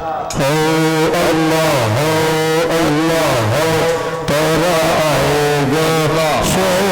अल्लाह अल्लाह तेरा आएगा शौके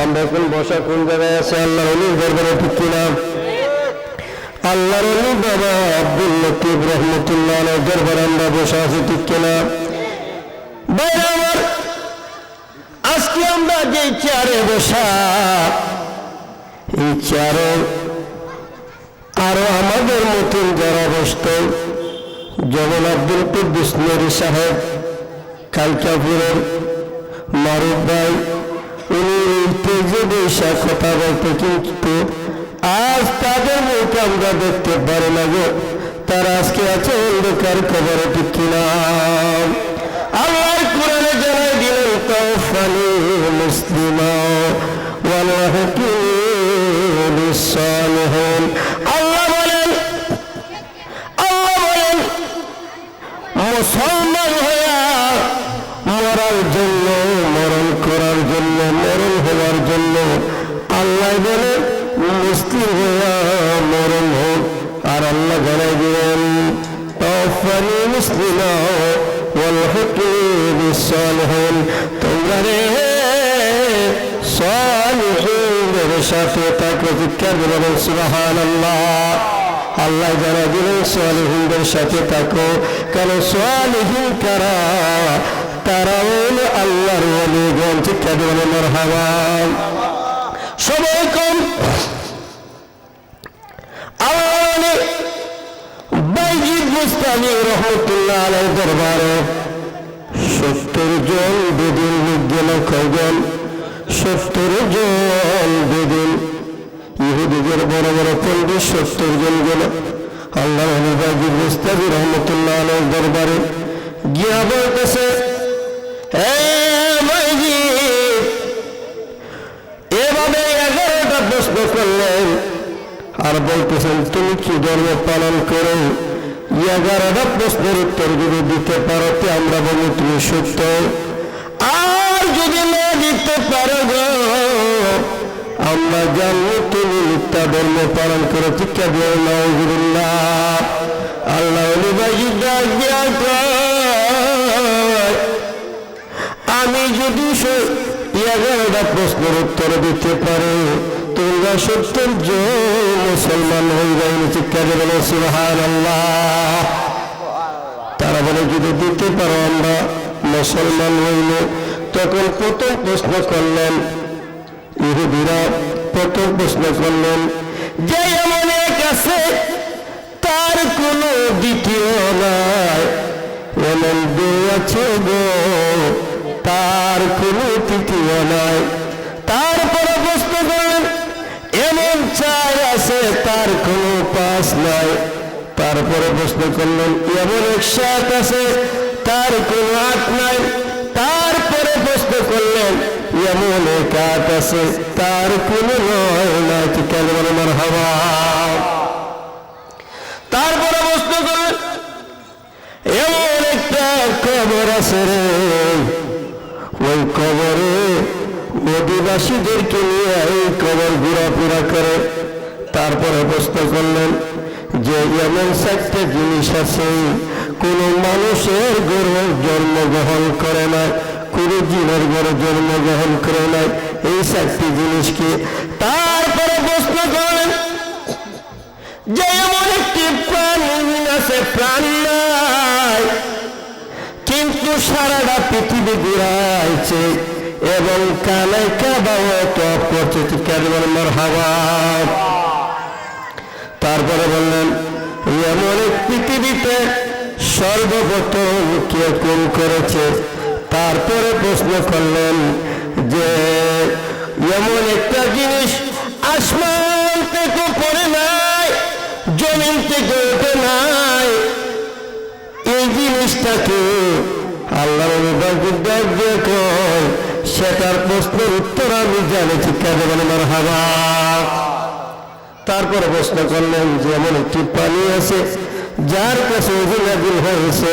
আমরা কোন বসা কোন জায়গায় আছে আল্লাহর ওলির দরবারে ঠিক কিনা আল্লাহর ওলি বাবা আব্দুল লতিফ রহমতুল্লাহ আলাইহির দরবারে আমরা বসা আছি ঠিক কিনা ভাইরা আমার আজকে আমরা যে চেয়ারে বসা এই চেয়ারে আরো আমাদের মতন যারা বসত যেমন আব্দুল কুদ্দুস নুরি সাহেব কালকাপুরের মারুফ ভাই উনি তেজে বৈশাখ কথা বলতে কিন্তু আজ তাদের মুখ আমরা দেখতে পারি না গো তারা আজকে আছে অন্ধকার কবরে ঠিক কিনা আল্লাহর কোরআনে জানাই দিলেন তাওফানি মুসলিমা ওয়াল হাকিম সালিহিন আল্লাহ বলেন মুসলমান হইয়া মরার জন্য মরণ করার জন্য মরণ হওয়ার জন্য আল্লাহ বলে মুসলিম হইয়া মরণ হোক আর আল্লাহ জানাই দিলেন তাওফানি মুসলিমা ওয়াল হাকিম সালিহিন তোমরা রে সালিহিনদের সাথে থাকো চিৎকার করে বলেন সুবহানাল্লাহ আল্লাহ যারা দিলেন সালিহিনদের সাথে থাকো, কারণ সালিহিন কারা? তারা হলো আল্লাহর ওলিগণ। ঠিক কাজে বলে মারহাবা। সবাই কম আওয়ামী বাইজিদ মুস্তামি রহমতুল্লাহ আলাইহির দরবারে 70 জন বেদিন লোক গেল। কয়জন? 70 জন বেদিন। ইহুদিদের বড় বড় পণ্ডিত 70 জন গেল আল্লাহ ওলি বাইজিদ মুস্তামি রহমতুল্লাহ আলাইহির দরবারে গিয়া বলতেছে, এভাবে 11টা প্রশ্ন করলেন আর বলতেছেন তুমি কি ধর্ম পালন করো? 11টা প্রশ্নের উত্তর যদি দিতে পারো তো আমরা বলি তুমি সত্য, আর যদি না দিতে পারো গো আমরা জানি তুমি মিথ্যা ধর্ম পালন করো। ঠিক আছে নাউজুবিল্লাহ। আল্লাহ ওলি বাইজিদ ডাক দিয়া কয়, আমি যদি 11টা প্রশ্নের উত্তর দিতে পারি তোমরা 70 জন মুসলমান হয়ে যাবেন। চিৎকারে বলে সুবহানাল্লাহ। তারা বলে যদি দিতে পারো আমরা মুসলমান হইল। তখন প্রথম প্রশ্ন করলেন ইহুদিরা, প্রথম প্রশ্ন করলেন যে এমন এক আছে তার কোনো দ্বিতীয় নাই, এমন দুই আছে গো তার কোনো তৃতীয় নাই। তারপরে প্রশ্ন করলেন এমন 4 আছে তার কোনো 5 নাই। তারপরে প্রশ্ন করলেন এমন 1 7 আছে তার কোনো 8 নাই। তারপরে প্রশ্ন করলেন এমন 1 8 আছে তার কোনো 9 নাই। ঠিক আছে বলে মারহাবা। তারপরে প্রশ্ন করলেন এমন একটা কবর আছে রে, ওই কবরে অধিবাসীদেরকে নিয়ে এই কবর ঘোরাফেরা করে। তারপরে প্রশ্ন করলেন যে এমন 4টা জিনিস আছে কোন মানুষের গর্ভে জন্মগ্রহণ করে না, কোন জিনের ঘরে জন্মগ্রহণ করে নাই, এই 4টি জিনিস কি? তারপরে প্রশ্ন করলেন যে এমন একটি প্রাণী আছে প্রাণ নাই কিন্তু সারাটা পৃথিবী ঘুরাইছে এবং কানে কাবাও টপ করছে। মারহাবা। তারপরে বললেন এমন এক পৃথিবীতে সর্বপ্রথম কে কোন করেছে। তারপরে প্রশ্ন করলেন যে এমন একটা জিনিস আসমান থেকে পড়ে নাই, জমিন থেকে ওঠে নাই, এই জিনিসটাকে আল্লাহ সেটার প্রশ্নের উত্তর আমি জানি। ঠিক আছে বলে মারহাবা। তারপরে প্রশ্ন করলেন যে এমন একটি পানি আছে যার কাছে নাযিল হয়েছে,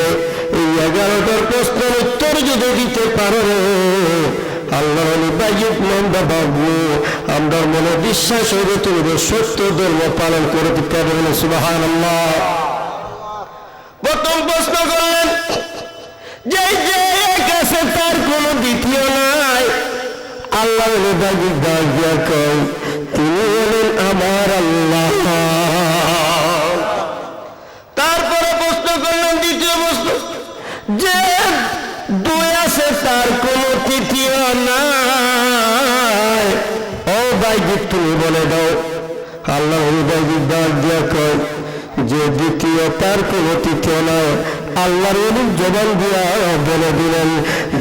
এই 11টার প্রশ্নের উত্তর যদি দিতে পারো আল্লাহ ওলি বাইজিদ নন্দা বাবু আমার মনে বিশ্বাস হইবে তুমি সত্য ধর্ম পালন করে দিতে পারবেন। সুবহানাল্লাহ। প্রথম প্রশ্ন করলেন যে এক আছে তার কোনো দ্বিতীয় নাই। আল্লাহ ওলি বাইজিদ ডাক দিয়া কয় তিনি হলেন আমার আল্লাহ। তারপরে প্রশ্ন করলেন দ্বিতীয় প্রশ্ন যে 2 আছে তার কোনো তৃতীয় নাই। ও বাইজিদ তুমি বলে দাও। আল্লাহ ওলি বাইজিদ ডাক দিয়া কয় যে দ্বিতীয় তার কোনো তৃতীয় নাই। আল্লাহর ওলির জবান দিয়া বলে দিলেন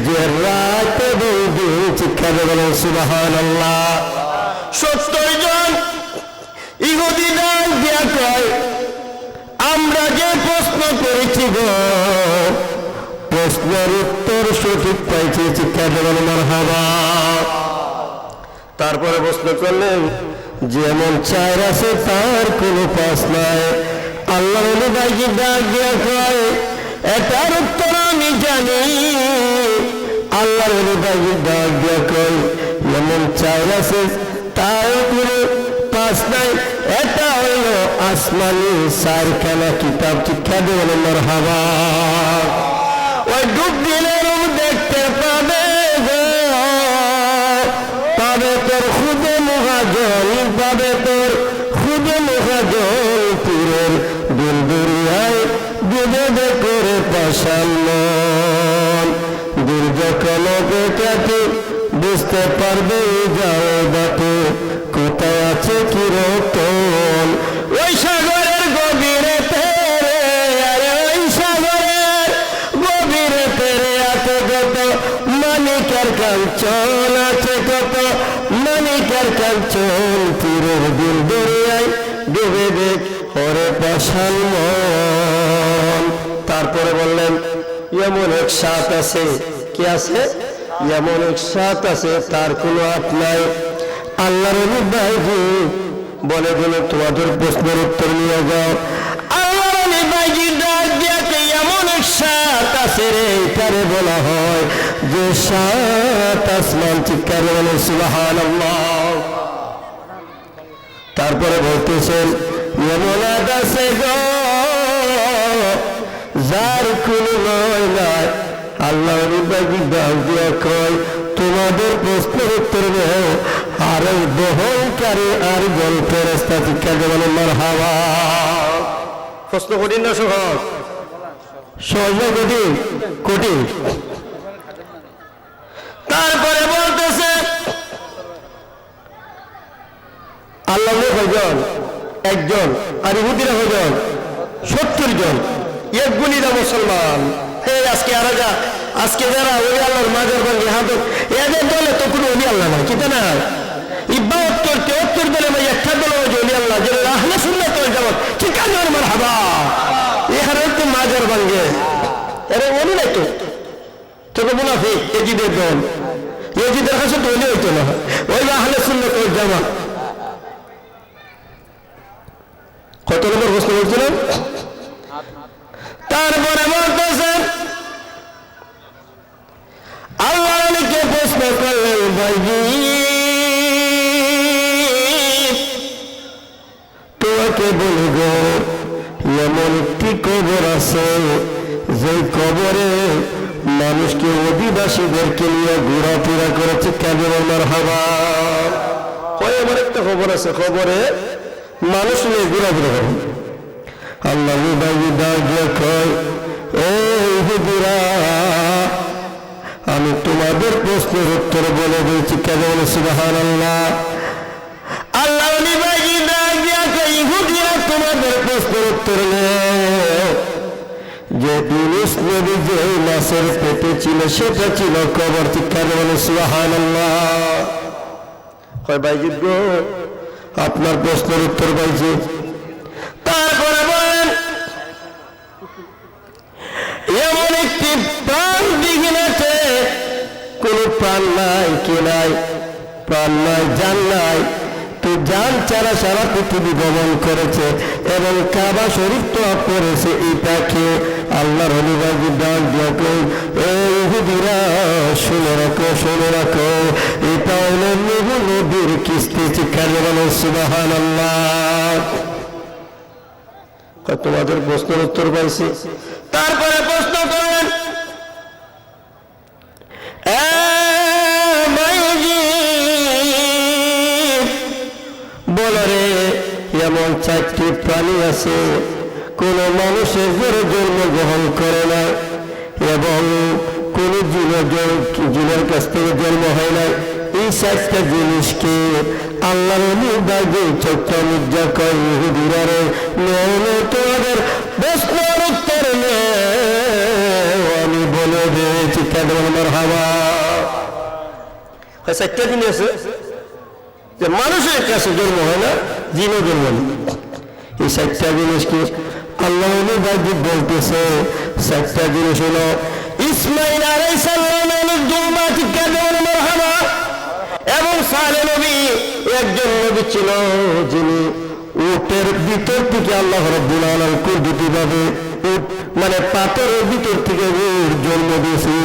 যে রাত এবং দিন। শিক্ষা দেবেন সুবহানাল্লাহ। 70 জন ইহুদি ডাক দিয়া কয় আমরা যে প্রশ্ন করেছি গো প্রশ্নের উত্তর সঠিক পাইছি। শিক্ষা দেবেন মারহাবা। তারপরে প্রশ্ন করলেন যে এমন 4 আছে তার কোনো 5 নাই। আল্লাহ ওলি বাইজিদ ডাক দিয়া কয় এটার উত্তর আমি জানি। আল্লাহ ওলি বাইজিদ ডাক দিয়া কয় এমন 4 আছে তার কোনো 5 নাই। এটা হলো আসমানি 4খানা কিতাব। শিক্ষা দেবেন মারহাবা। ওই ডুব দিলে দেখতে পাবে গো, পাবে তোর খুদে মহাজন, পাবে তোর খুদে মহাজন পীরের পরেশান মন দূর যখন কাটে বুঝতে পারবে যাও বাটে কোথায় আছে কিরতন ওই সাগরের গভীরে তেরে আরে ওই সাগরের গভীরে তেরে আছে কত মানিকের কাঞ্চন আছে কত মানিকের কাঞ্চন তীরের দিল দরিয়ায় ডুবে দেখ ওরে পাশান মন। তারপরে বললেন এমন এক সাত আছে, কি আছে? এমন এক সাত আছে তার কোনো হাত নাই। আল্লাহর ভাইজি বলে দিল তোমাদের প্রশ্নের উত্তর নিয়ে যাও। আল্লাহর ভাইজি ডাক দিয়াকে এমন এক সাত আছে রে, এটারে বলা হয় যে সাত আসমান। চিৎকার বলে সুবহানাল্লাহ। তারপরে বলতেছেন এমন এক আছে গো যার কোনো নয় নাই। আল্লাহ ডাক দিয়া কয় তোমাদের প্রশ্নের উত্তর দেও আর বহনকারী আর গল্পের রাস্তা শিক্ষা দেবেন মারহাবা। প্রশ্ন কঠিন না সহজ? সহজ না কঠিন? কঠিন। তারপরে বলতেছে আল্লাহ কয়জন? একজন। আর ইহুদিরা কয়জন? 70 জন। এক গুণীরা মুসলমান। আজকে আজকে যারা ওই আল্লাহর মাজার ভাঙে হাজত এদের দলে তো কোনো ওলি আল্লাহ নাই, কিতা না? ইবাদত করতে 70 দলে ভাই একটা দল ওলি আল্লাহ যে আহলে সুন্নাত ওয়াল জামাত। ঠিক আছে মারহাবা। এখানে তো মাজার ভাঙে এরা ওলি নাই তো, তোকে মুনাফিক এজিদের দল। এজিদের কাছে তো ওলি হইতো না, ওই আহলে সুন্নাত ওয়াল জামাত। কত নম্বর প্রশ্ন বলছিলেন? তারপরে বলতেছেন আল্লাহকে প্রশ্ন করলেন ভাইজি তোমাকে বলব এমন একটি কবর আছে যে কবরে মানুষকে অধিবাসীদেরকে নিয়ে ঘোরাফেরা করেছে কেবল মারহাবা। এমন একটা খবর আছে কবরে মানুষ নিয়ে ঘোরাফেরা করে। আল্লাহ ভাইজি ডাক দিয়ে কয় এই হুজুরা আমি তোমাদের প্রশ্নের উত্তর বলে দিয়েছি কেবল সুবহানাল্লাহ। আল্লাহ ভাইজি ডাক দিয়ে কয় হুজুরা তোমাদের প্রশ্নের উত্তর নেও যে ইউনূস নবী যে মাছের পেটে ছিল সেটা ছিল কবর। কেবল সুবহানাল্লাহ। কয় ভাইজি গো আপনার প্রশ্নের উত্তর ভাইজি। তারপরে বলেন এমন একটি প্রাণবিহীন আছে, কোন প্রাণ নাই, কে নাই? প্রাণ নাই, জান নাই। তো জান ছাড়া সারা পৃথিবী ভ্রমণ করেছে এবং কাবা শরীফ তো করেছে। এটাকে আল্লাহর হলিবাজি ডাক দিয়া কই এই ইহুদিরা শুনে রাখো, শুনে রাখো, এটা হলো নূহ নবীর কিস্তি। চিৎকার বলো সুবহানাল্লাহ। তোমাদের প্রশ্নের উত্তর পাইছি। তারপরে প্রশ্ন করলেন বলো রে এমন 4টি প্রাণী আছে কোন মানুষের জোরে জন্মগ্রহণ করে না এবং কোন জীবের কাছ থেকে জন্ম হয় না। এই 4টা জিনিসকে আল্লাহর নির্বাহী ছোট্ট মির্জা কয় ইহুদিরা রে তোমাদের প্রশ্নের উত্তর আমি বলে দিয়েছি কেবল মারহাবা। 4টা জিনিস আছে যে মানুষের কাছে জন্ম হয় না, জিনও জন্ম নেই। এই 4টা জিনিস কি আল্লাহ নির্বাহী বলতেছে? 4টা জিনিস হলো ইসমাইল আলাইহিস সালামের দুমা। কেবল মারহাবা। এবং সালেহ নবী একজন নবী ছিল যিনি উটের ভিতর থেকে আল্লাহ রাব্বুল আলামিন কুদরতি ভাবে উট মানে পাথরের ভিতর থেকে উট জন্ম দিয়েছে।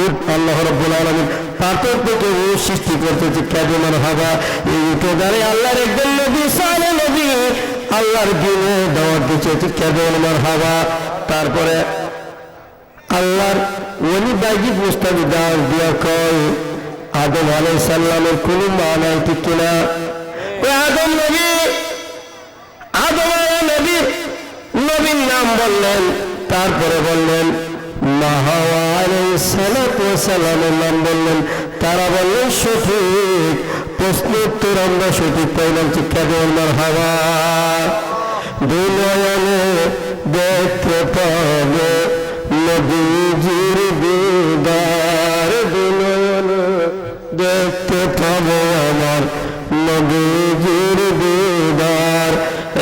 উট আল্লাহ রাব্বুল আলামিন পাথর থেকে উট সৃষ্টি করতেছে। কেবল মারহাবা। এই উটের দ্বারা আল্লাহর একজন নবী সালেহ নবী আল্লাহর দ্বীনে দাওয়াত দিয়েছে। কেবল মারহাবা। তারপরে আল্লাহর ওলি বাইজি মুস্তাফি দাওয়াত দিয়া কয় আদম আলাইহিস সালামের কোনো মা নাই, ঠিক কিনা? আদম নবীর নাম বললেন। তারপরে বললেন মা হাওয়া আলাইহিস সালাতু ওয়াস সালামের নাম বললেন, তারা বললেন সঠিক। প্রশ্ন উত্তর আমরা সঠিক পাইলাম, শিক্ষা দেওয়ার মারহাবা। দুই নয়নে দেখতে পাবে নবীজির দিদার, দুই নয়নে দেখতে পাবে আমার নবীজির দিদার।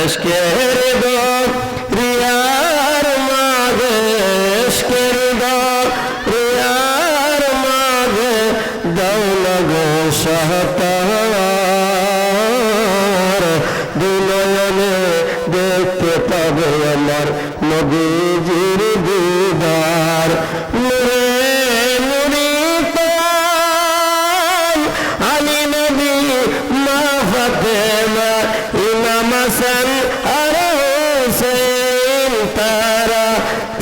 ইশকের দরিয়ার মাঝে, ইশকের দরিয়ার মাঝে দাও না গো সাহাতার, দুই নয়নে দেখতে পাবে আমার নবীজির দিদার। নূরে নূরি পান আলী নবী মা ফাতেমা ইমাম হাসান আর হোসেন, তারা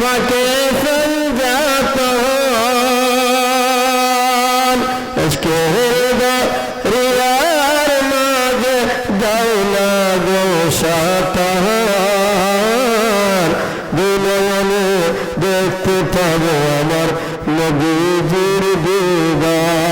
পাকে সঞ্জাতন। ইশকের দরিয়ার মাঝে দাও না গো সাহাতার, দুই নয়নে দেখতে পাবো আমার নবীজির দিদার।